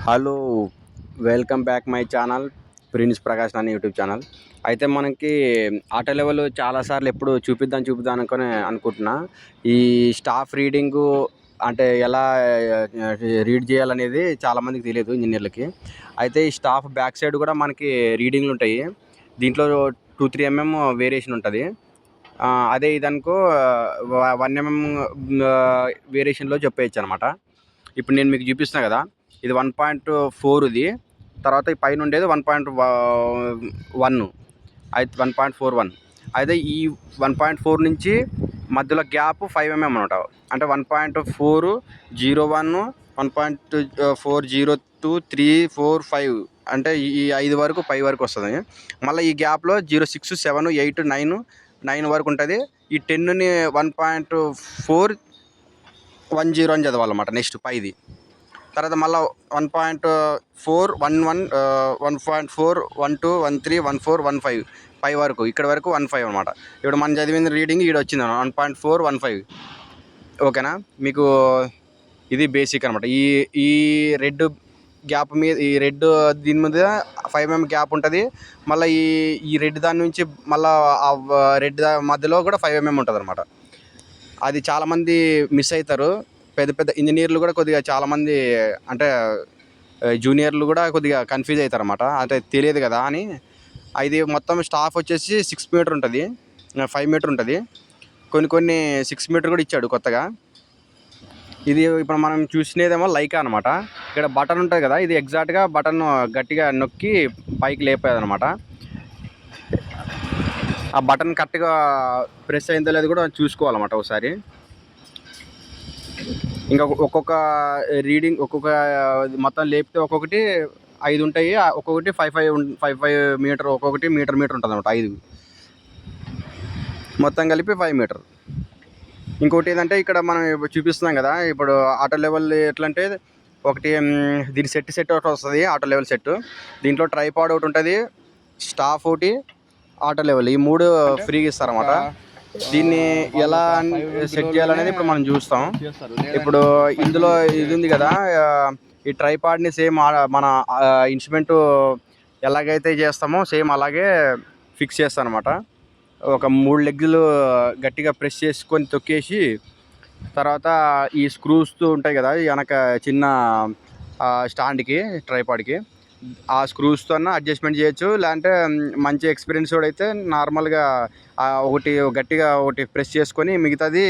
Hello, welcome back my channel prince Prakash Nani YouTube channel. అయితే మనకి auto level చాలాసార్లు ఎప్పుడు చూపిద్దాం అనుకుంటున్నా. ఈ స్టాఫ్ రీడింగు అంటే ఎలా రీడ్ చేయాలనేది చాలామందికి తెలియదు ఇంజనీర్లకి. అయితే ఈ స్టాఫ్ బ్యాక్ సైడ్ కూడా మనకి రీడింగ్లు ఉంటాయి. దీంట్లో 2-3 mm వేరియేషన్ ఉంటుంది. అదే ఇదనుకో 1 mm వేరియేషన్లో చెప్పేయచ్చు అనమాట. ఇప్పుడు నేను మీకు చూపిస్తున్నా కదా, ఇది 1.4 ఇది. తర్వాత ఈ పైన ఉండేది 1.1 అయితే 1.41. అయితే ఈ 1.4 నుంచి మధ్యలో గ్యాప్ 5 mm అనమాట. అంటే 1.401, 1.402, 3, 4, 5 అంటే ఈ 5 వరకు 5 వరకు వస్తుంది. మళ్ళీ ఈ గ్యాప్లో 06, 7, 8, 9 వరకు ఉంటుంది. ఈ 10ని 1.410 అని చదవాలన్నమాట. నెక్స్ట్ పైది తర్వాత మళ్ళీ 1.411, 1.412, 13, 14, 15 5 వరకు, ఇక్కడ వరకు 15 అనమాట. ఇప్పుడు మనం చదివిన రీడింగ్ ఇక్కడ వచ్చింది 1.415. ఓకేనా? మీకు ఇది బేసిక్ అనమాట. ఈ రెడ్ గ్యాప్ మీద, ఈ రెడ్ దీని మీద 5 mm గ్యాప్ ఉంటుంది. మళ్ళీ ఈ రెడ్ దాని నుంచి మళ్ళీ ఆ రెడ్ మధ్యలో కూడా 5 mm ఉంటుంది అనమాట. అది చాలామంది మిస్ అవుతారు. పెద్ద ఇంజనీర్లు కూడా కొద్దిగా చాలామంది, అంటే జూనియర్లు కూడా కొద్దిగా కన్ఫ్యూజ్ అవుతారు అనమాట. అంటే తెలియదు కదా అని. ఇది మొత్తం స్టాఫ్ వచ్చేసి 6 మీటర్ ఉంటుంది, 5 మీటర్ ఉంటుంది. కొన్ని 6 మీటర్ కూడా ఇచ్చాడు కొత్తగా. ఇది ఇప్పుడు మనం చూసినదేమో లైకా అనమాట. ఇక్కడ బటన్ ఉంటుంది కదా, ఇది ఎగ్జాక్ట్గా బటన్ గట్టిగా నొక్కి పైకి లేపేది అనమాట. ఆ బటన్ కరెక్ట్గా ప్రెస్ అయిందో లేదు కూడా చూసుకోవాలన్నమాట ఒకసారి. ఇంకా ఒక్కొక్క రీడింగ్ మొత్తం లేపితే ఒక్కొక్కటి 5 ఉంటాయి. ఒక్కొక్కటి 5 మీటర్, ఒక్కొక్కటి మీటర్ ఉంటుంది అనమాట. 5 మొత్తం కలిపి 5 మీటర్. ఇంకోటి ఏంటంటే ఇక్కడ మనం చూపిస్తున్నాం కదా, ఇప్పుడు ఆటో లెవెల్ ఎట్లా అంటే, ఒకటి దీని సెట్ ఒకటి వస్తుంది, ఆటో లెవెల్ సెట్. దీంట్లో ట్రైపాడ్ ఒకటి ఉంటుంది, స్టాఫ్ ఒకటి, ఆటో లెవెల్, ఈ 3 ఫ్రీగా ఇస్తారన్నమాట. దీన్ని ఎలా సెట్ చేయాలనేది ఇప్పుడు మనం చూస్తాం. ఇప్పుడు ఇందులో ఇది ఉంది కదా, ఈ ట్రైపాడ్ని సేమ్ మన ఇన్స్ట్రుమెంట్ ఎలాగైతే చేస్తామో సేమ్ అలాగే ఫిక్స్ చేస్తాను అనమాట. ఒక 3 లెగ్లు గట్టిగా ప్రెస్ చేసుకొని తొక్కేసి, తర్వాత ఈ స్క్రూస్ ఉంటాయి కదా వెనక చిన్న స్టాండ్కి, ట్రైపాడ్కి, ఆ స్క్రూస్తో అడ్జస్ట్మెంట్ చేయొచ్చు. లేదంటే మంచి ఎక్స్పీరియన్స్ కూడా అయితే నార్మల్గా ఒకటి గట్టిగా ఒకటి ప్రెస్ చేసుకొని మిగతాది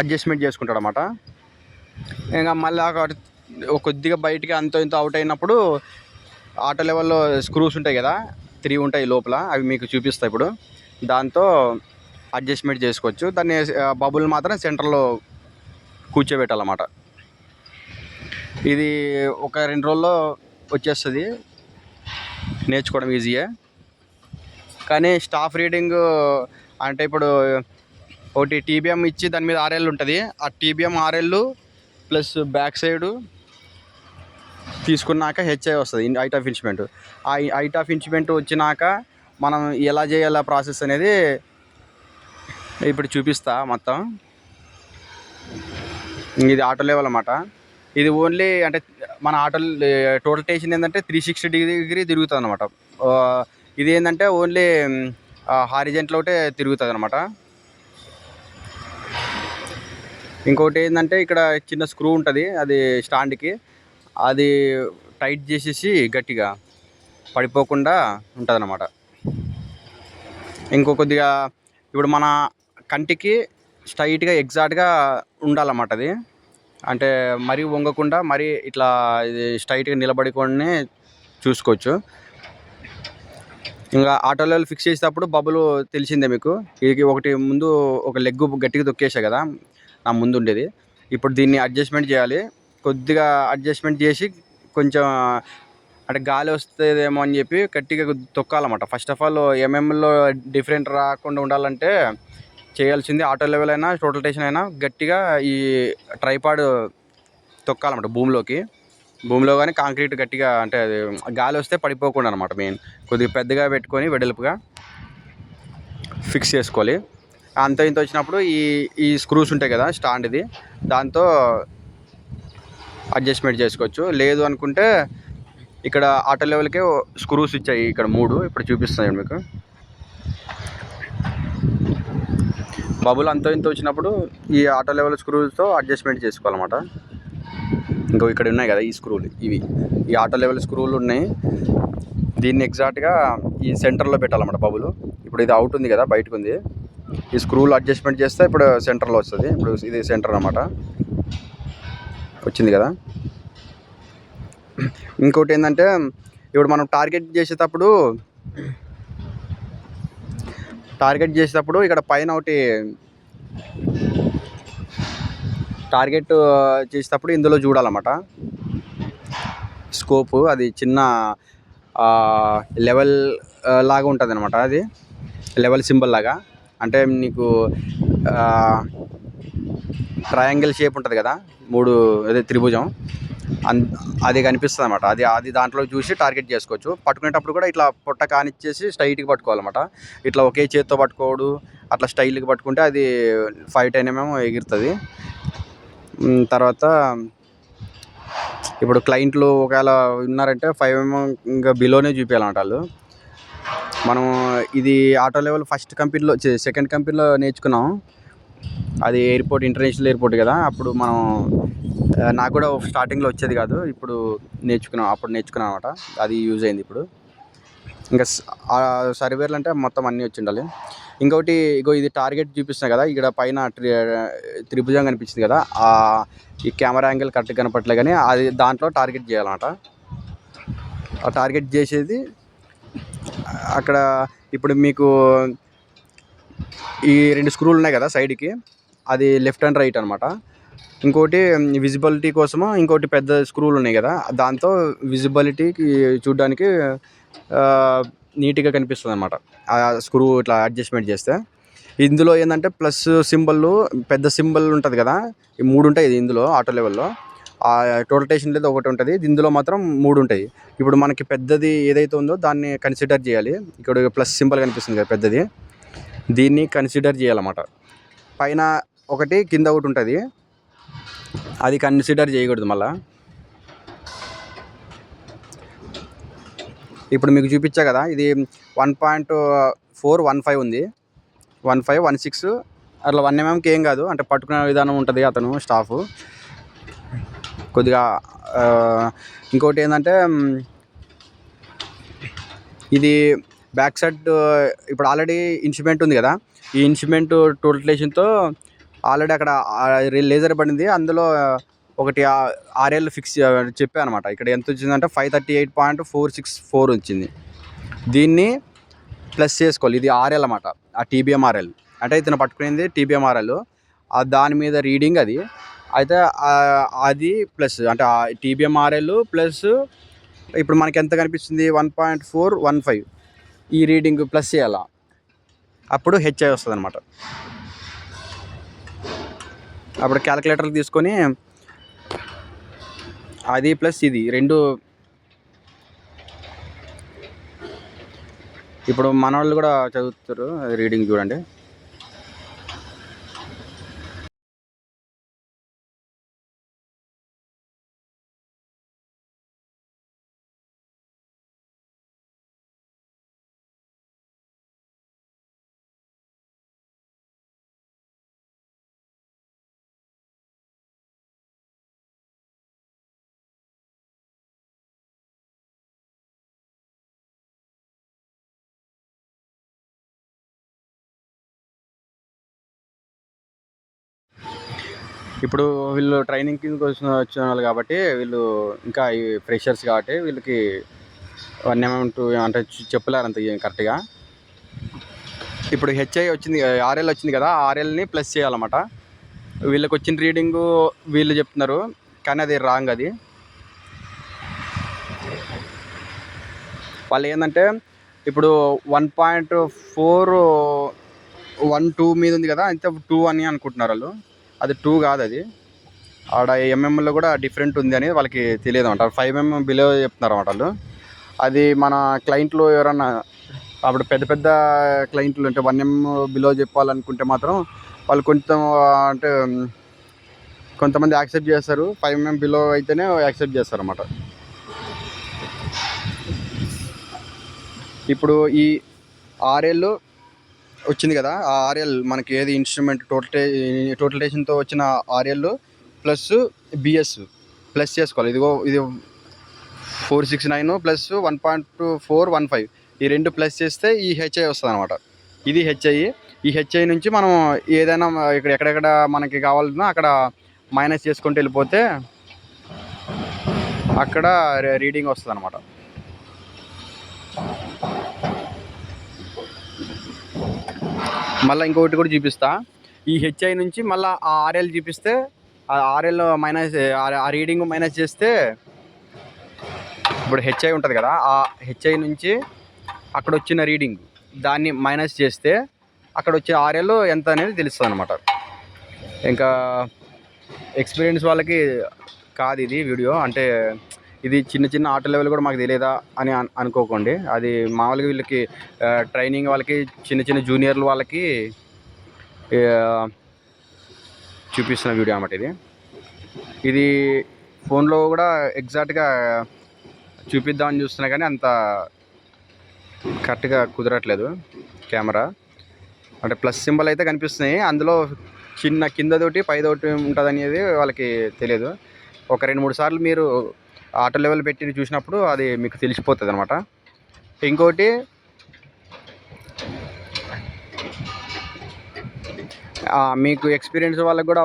అడ్జస్ట్మెంట్ చేసుకుంటాడు అన్నమాట. ఇంకా మళ్ళీ కొద్దిగా బయటికి అంత ఇంత అవుట్ అయినప్పుడు ఆటో లెవెల్లో స్క్రూస్ ఉంటాయి కదా, 3 ఉంటాయి లోపల, అవి మీకు చూపిస్తాయి ఇప్పుడు. దాంతో అడ్జస్ట్మెంట్ చేసుకోవచ్చు. దాన్ని బబుల్ మాత్రం సెంటర్లో కూర్చోబెట్టాలన్నమాట. ఇది ఒక 2 రోజుల్లో వచ్చేస్తుంది, నేర్చుకోవడం ఈజీయే. కానీ స్టాఫ్ రీడింగ్ అంటే ఇప్పుడు ఒకటి TBM ఇచ్చి దాని మీద RL ఉంటుంది. ఆ TBM RL plus back side తీసుకున్నాక HI వస్తుంది, హైట్ ఆఫ్ ఇన్స్ట్రుమెంట్. ఆ హైట్ ఆఫ్ ఇన్స్ట్రుమెంట్ వచ్చినాక మనం ఎలా చేయాలి ప్రాసెస్ అనేది ఇప్పుడు చూపిస్తా మొత్తం. ఇది ఆటో లెవెల్ అన్నమాట. ఇది ఓన్లీ అంటే మన ఆటో టోటల్ టేషన్ ఏంటంటే 360 తిరుగుతుంది అనమాట. ఇది ఏంటంటే ఓన్లీ హారిజెంట్లో ఒకటే తిరుగుతుంది అనమాట. ఇంకొకటి ఏంటంటే ఇక్కడ చిన్న స్క్రూ ఉంటుంది, అది స్టాండ్కి, అది టైట్ చేసేసి గట్టిగా పడిపోకుండా ఉంటుంది అన్నమాట. కొద్దిగా ఇప్పుడు మన కంటికి స్ట్రైట్గా ఎగ్జాక్ట్గా ఉండాలన్నమాట అది. అంటే మరీ వంగకుండా, మరీ ఇట్లా ఇది స్ట్రైట్గా నిలబడుకొని చూసుకోవచ్చు. ఇంకా ఆటో లెవెల్ ఫిక్స్ చేసేటప్పుడు బబుల్ తెలిసిందే మీకు. ఇది ఒకటి ముందు ఒక లెగ్ గట్టిగా తొక్కేసా కదా, నా ముందు ఉండేది. ఇప్పుడు దీన్ని అడ్జస్ట్మెంట్ చేయాలి. కొద్దిగా అడ్జస్ట్మెంట్ చేసి కొంచెం అంటే గాలి వస్తుందేమో అని చెప్పి గట్టిగా తొక్కాలన్నమాట. ఫస్ట్ ఆఫ్ ఆల్ ఎంఎంలో డిఫరెంట్ రాకుండా ఉండాలంటే చేయాల్సింది ఆటో లెవెల్ అయినా టోటల్ టేషన్ అయినా గట్టిగా ఈ ట్రైపాడ్ తొక్కాలన్నమాట భూమిలో కానీ కాంక్రీట్ గట్టిగా, అంటే అది గాలి వస్తే పడిపోకుండా అనమాట. మెయిన్ కొద్దిగా పెద్దగా పెట్టుకొని వెడల్పుగా ఫిక్స్ చేసుకోవాలి. అంత ఇంత వచ్చినప్పుడు ఈ స్క్రూస్ ఉంటాయి కదా స్టాండ్ది, దాంతో అడ్జస్ట్మెంట్ చేసుకోవచ్చు. లేదు అనుకుంటే ఇక్కడ ఆటో లెవెల్కే స్క్రూస్ ఇచ్చాయి ఇక్కడ 3. ఇప్పుడు చూపిస్తాను మీకు. బబుల్ అంత ఇంత వచ్చినప్పుడు ఈ ఆటో లెవెల్ స్క్రూస్తో అడ్జస్ట్మెంట్ చేసుకోవాలన్నమాట. ఇంకో ఇక్కడ ఉన్నాయి కదా ఈ స్క్రూలు, ఇవి ఈ ఆటో లెవెల్ స్క్రూలు ఉన్నాయి. దీన్ని ఎగ్జాక్ట్గా ఈ సెంటర్లో పెట్టాలన్నమాట బబుల్. ఇప్పుడు ఇది అవుట్ ఉంది కదా, బయటకు ఉంది. ఈ స్క్రూలు అడ్జస్ట్మెంట్ చేస్తే ఇప్పుడు సెంటర్లో వస్తుంది. ఇప్పుడు ఇది సెంటర్ అన్నమాట, వచ్చింది కదా. ఇంకోటి ఏంటంటే ఇప్పుడు మనం టార్గెట్ చేసేటప్పుడు ఇక్కడ పైన ఒకటి టార్గెట్ చేసేటప్పుడు ఇందులో చూడాలన్నమాట. స్కోపు అది చిన్న లెవెల్ లాగా ఉంటుంది అనమాట. అది లెవెల్ సింబల్ లాగా, అంటే నీకు ట్రయాంగిల్ షేప్ ఉంటుంది కదా, 3 అదే త్రిభుజం, అది కనిపిస్తుంది అనమాట. అది దాంట్లో చూసి టార్గెట్ చేసుకోవచ్చు. పట్టుకునేటప్పుడు కూడా ఇట్లా పొట్ట కానిచ్చేసి స్ట్రైట్గా పట్టుకోవాలన్నమాట. ఇట్లా ఒకే చేత్తో పట్టుకోడు, అట్లా స్టైల్గా పట్టుకుంటే అది 5-10 mm ఎగురుతుంది. తర్వాత ఇప్పుడు క్లయింట్లు ఒకవేళ ఉన్నారంటే 5 mm ఇంకా బిలోనే చూపించాలన్నమాట వాళ్ళు. మనం ఇది ఆటో లెవెల్ ఫస్ట్ కంపెనీలో, సెకండ్ కంపెనీలో నేర్చుకున్నాం. అది ఇంటర్నేషనల్ ఎయిర్పోర్ట్ కదా. అప్పుడు మనం నాకు కూడా స్టార్టింగ్లో వచ్చేది కాదు, ఇప్పుడు నేర్చుకున్నాం అనమాట. అది యూజ్ అయింది ఇప్పుడు. ఇంకా సర్వేర్లు అంటే మొత్తం అన్నీ వచ్చి ఉండాలి. ఇంకొకటి ఇది టార్గెట్ చూపిస్తున్నాయి కదా, ఇక్కడ పైన త్రిభుజం కనిపించింది కదా, ఈ కెమెరా యాంగిల్ కరెక్ట్ కనపట్లే కానీ అది దాంట్లో టార్గెట్ చేయాలన్నమాట. ఆ టార్గెట్ చేసేది అక్కడ ఇప్పుడు మీకు ఈ 2 స్క్రూలు ఉన్నాయి కదా సైడ్కి, అది లెఫ్ట్ అండ్ రైట్ అనమాట. ఇంకోటి విజిబిలిటీ కోసము ఇంకోటి పెద్ద స్క్రూలు ఉన్నాయి కదా, దాంతో విజిబిలిటీకి చూడడానికి నీట్గా కనిపిస్తుంది అనమాట. ఆ స్క్రూ ఇట్లా అడ్జస్ట్మెంట్ చేస్తే. ఇందులో ఏంటంటే ప్లస్ సింబల్, పెద్ద సింబల్ ఉంటుంది కదా, ఈ 3 ఉంటాయి ఇందులో ఆటో లెవెల్లో. టోటల్ లేదు ఒకటి ఉంటుంది, ఇందులో మాత్రం 3 ఉంటాయి. ఇప్పుడు మనకి పెద్దది ఏదైతే ఉందో దాన్ని కన్సిడర్ చేయాలి. ఇక్కడ ప్లస్ సింబల్ కనిపిస్తుంది కదా పెద్దది, దీన్ని కన్సిడర్ చేయాలన్నమాట. పైన ఒకటి కింద ఒకటి ఉంటుంది, అది కన్సిడర్ చేయకూడదు మళ్ళా. ఇప్పుడు మీకు చూపించా కదా, ఇది 1.415 ఉంది, 1516 అట్లా 1 mmకి ఏం కాదు. అంటే పట్టుకునే విధానం ఉంటుంది అతను స్టాఫ్ కొద్దిగా. ఇంకోటి ఏంటంటే ఇది బ్యాక్ సైడ్ ఇప్పుడు ఆల్రెడీ ఇన్స్ట్రుమెంట్ ఉంది కదా, ఈ ఇన్స్ట్రుమెంట్ టోటలేషన్తో ఆల్రెడీ అక్కడ లేజర్ పడింది. అందులో ఒకటి RL ఫిక్స్ చెప్పాను అనమాట. ఇక్కడ ఎంత వచ్చిందంటే 538.464 వచ్చింది. దీన్ని ప్లస్ చేసుకోవాలి. ఇది RL అన్నమాట, ఆ TBM RL అంటే ఇతను పట్టుకునేది TBM RL. దాని మీద రీడింగ్ అది అయితే అది ప్లస్ అంటే TBM RL ప్లస్ ఇప్పుడు మనకి ఎంత కనిపిస్తుంది 1.415, ఈ రీడింగ్ ప్లస్ చేయాలా, అప్పుడు HI వస్తుంది అనమాట. అప్పుడు క్యాలిక్యులేటర్ తీసుకొని అది ప్లస్ ఇది 2. ఇప్పుడు మన వాళ్ళు కూడా చదువుతారు, రీడింగ్ చూడండి. ఇప్పుడు వీళ్ళు ట్రైనింగ్ కిందకి వచ్చిన వాళ్ళు కాబట్టి, వీళ్ళు ఇంకా ఈ ఫ్రెషర్స్ కాబట్టి వీళ్ళకి 1 mm అంటే చెప్పలేరు అంత కరెక్ట్గా. ఇప్పుడు HI వచ్చింది, RL వచ్చింది కదా, RLని ప్లస్ చేయాలన్నమాట. వీళ్ళకి వచ్చిన రీడింగు వీళ్ళు చెప్తున్నారు కానీ అది రాంగ్. అది వాళ్ళు ఏంటంటే ఇప్పుడు 1.412 మీద ఉంది కదా, అంతే 2 అని అనుకుంటున్నారు వాళ్ళు. అది 2 కాదు, అది ఆడ ఎంఎంలో కూడా డిఫరెంట్ ఉంది అని వాళ్ళకి తెలియదు అనమాట. 5 mm బిలో చెప్తున్నారు అన్నమాట వాళ్ళు. అది మన క్లయింట్లు ఎవరన్నా అప్పుడు పెద్ద క్లయింట్లు అంటే 1 mm బిలో చెప్పాలనుకుంటే మాత్రం వాళ్ళు కొంచెం అంటే కొంతమంది యాక్సెప్ట్ చేస్తారు, 5 mm బిలో అయితేనే యాక్సెప్ట్ చేస్తారు అన్నమాట. ఇప్పుడు ఈ RL వచ్చింది కదా, ఆ RL మనకి ఏది ఇన్స్ట్రుమెంట్ టోటలైజేషన్తో వచ్చిన RL ప్లస్ BS ప్లస్ చేసుకోవాలి. ఇదిగో ఇది 469 ప్లస్ 1.415 ఈ రెండు ప్లస్ చేస్తే ఈ HI వస్తుంది అనమాట. ఇది HI. ఈ HI నుంచి మనం ఏదైనా ఇక్కడ ఎక్కడెక్కడ మనకి కావాలన్నా అక్కడ మైనస్ చేసుకుంటూ వెళ్ళిపోతే అక్కడ రీడింగ్ వస్తుంది అనమాట. మళ్ళీ ఇంకొకటి కూడా చూపిస్తా. ఈ HI నుంచి మళ్ళీ ఆ RL చూపిస్తే ఆ RL మైనస్ ఆ రీడింగ్ మైనస్ చేస్తే ఇప్పుడు HI ఉంటుంది కదా, ఆ HI నుంచి అక్కడ వచ్చిన రీడింగ్ దాన్ని మైనస్ చేస్తే అక్కడ వచ్చే RL ఎంత అనేది తెలుస్తుంది అనమాట. ఇంకా ఎక్స్పీరియన్స్ వాళ్ళకి కాదు ఇది వీడియో, అంటే ఇది చిన్న చిన్న ఆటో లెవెల్ కూడా మాకు తెలియదా అని అనుకోకండి. అది మామూలుగా వీళ్ళకి ట్రైనింగ్ వాళ్ళకి చిన్న చిన్న జూనియర్లు వాళ్ళకి చూపిస్తున్న వీడియో అన్నమాట. ఇది ఫోన్లో కూడా ఎగ్జాక్ట్గా చూపిద్దామని చూస్తున్నా కానీ అంత కరెక్ట్గా కుదరట్లేదు కెమెరా. అంటే ప్లస్ సింబల్ అయితే కనిపిస్తున్నాయి, అందులో చిన్న కిందతోటి పైదోటి ఉంటుంది అనేది వాళ్ళకి తెలియదు. ఒక 2-3 సార్లు మీరు ఆటో లెవెల్ పెట్టి చూసినప్పుడు అది మీకు తెలిసిపోతుంది అనమాట. ఇంకోటి మీకు ఎక్స్పీరియన్స్ వాళ్ళకి కూడా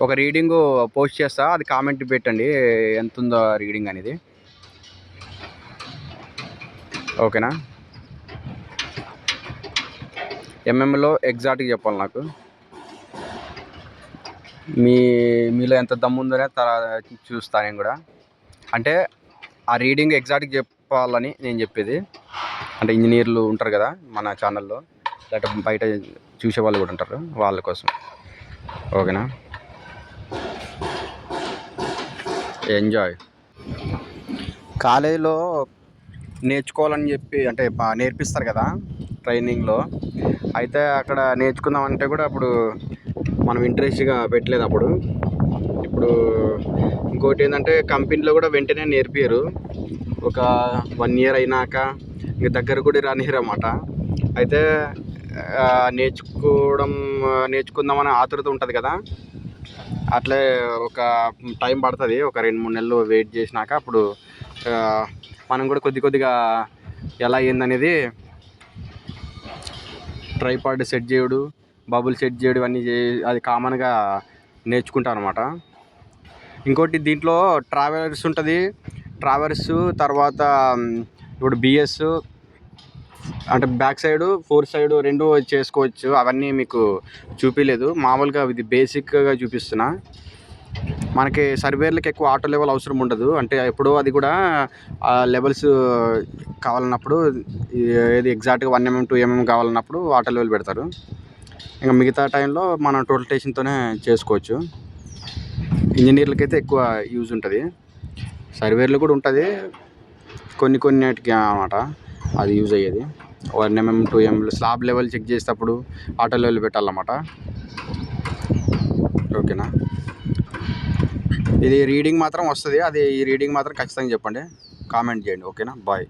ఒక రీడింగు పోస్ట్ చేస్తా, అది కామెంట్ పెట్టండి ఎంత ఉందో రీడింగ్ అనేది. ఓకేనా? ఎంఎంలో ఎగ్జాక్ట్గా చెప్పాలి నాకు. మీలో ఎంత దమ్ము ఉందనే చూస్తాను నేను కూడా. అంటే ఆ రీడింగ్ ఎగ్జాక్ట్గా చెప్పాలని నేను చెప్పేది. అంటే ఇంజనీర్లు ఉంటారు కదా మన ఛానల్లో, లేకపోతే బయట చూసే వాళ్ళు కూడా ఉంటారు, వాళ్ళ కోసం. ఓకేనా? ఎంజాయ్. కాలేజీలో నేర్చుకోవాలని చెప్పి అంటే నేర్పిస్తారు కదా ట్రైనింగ్లో, అయితే అక్కడ నేర్చుకుందామంటే కూడా అప్పుడు మనం ఇంట్రెస్ట్గా పెట్టలేదు అప్పుడు. ఇప్పుడు ఇంకోటి ఏంటంటే కంపెనీలో కూడా వెంటనే నేర్పియరు, ఒక 1 year అయినాక ఇంక దగ్గర కూడా రానియరు అన్నమాట. అయితే నేర్చుకుందామని ఆతృత ఉంటుంది కదా, అట్లే ఒక టైం పడుతుంది. ఒక 2-3 నెలలు వెయిట్ చేసినాక అప్పుడు మనం కూడా కొద్దిగా ఎలా అయిందనేది ట్రైపాడ్ సెట్ చేయడు, బబుల్ సెట్ చేయడం అన్నీ అది కామన్గా నేర్చుకుంటాను అనమాట. ఇంకోటి దీంట్లో ట్రావెలర్స్ ఉంటుంది, తర్వాత ఇప్పుడు BS అంటే బ్యాక్ సైడు 4 సైడు 2 చేసుకోవచ్చు. అవన్నీ మీకు చూపించలేదు, మామూలుగా ఇది బేసిక్గా చూపిస్తున్నా. మనకి సర్వేర్లకు ఎక్కువ ఆటో లెవెల్ అవసరం ఉండదు, అంటే ఎప్పుడో అది కూడా లెవెల్స్ కావాలన్నప్పుడు ఏది ఎగ్జాక్ట్గా 1 mm 2 mm కావాలన్నప్పుడు ఆటో లెవెల్ పెడతారు. ఇంకా మిగతా టైంలో మనం టోటలైజేషన్తోనే చేసుకోవచ్చు. ఇంజనీర్లకైతే ఎక్కువ యూజ్ ఉంటుంది, సర్వేర్లు కూడా ఉంటుంది కొన్నిటికి అన్నమాట అది యూజ్ అయ్యేది. 1 mm 2 mm slab level check చేసేటప్పుడు ఆటో లెవెల్ పెట్టాలన్నమాట. ఓకేనా? ఇది రీడింగ్ మాత్రం వస్తుంది, అది ఈ రీడింగ్ మాత్రం ఖచ్చితంగా చెప్పండి, కామెంట్ చేయండి. ఓకేనా? బాయ్.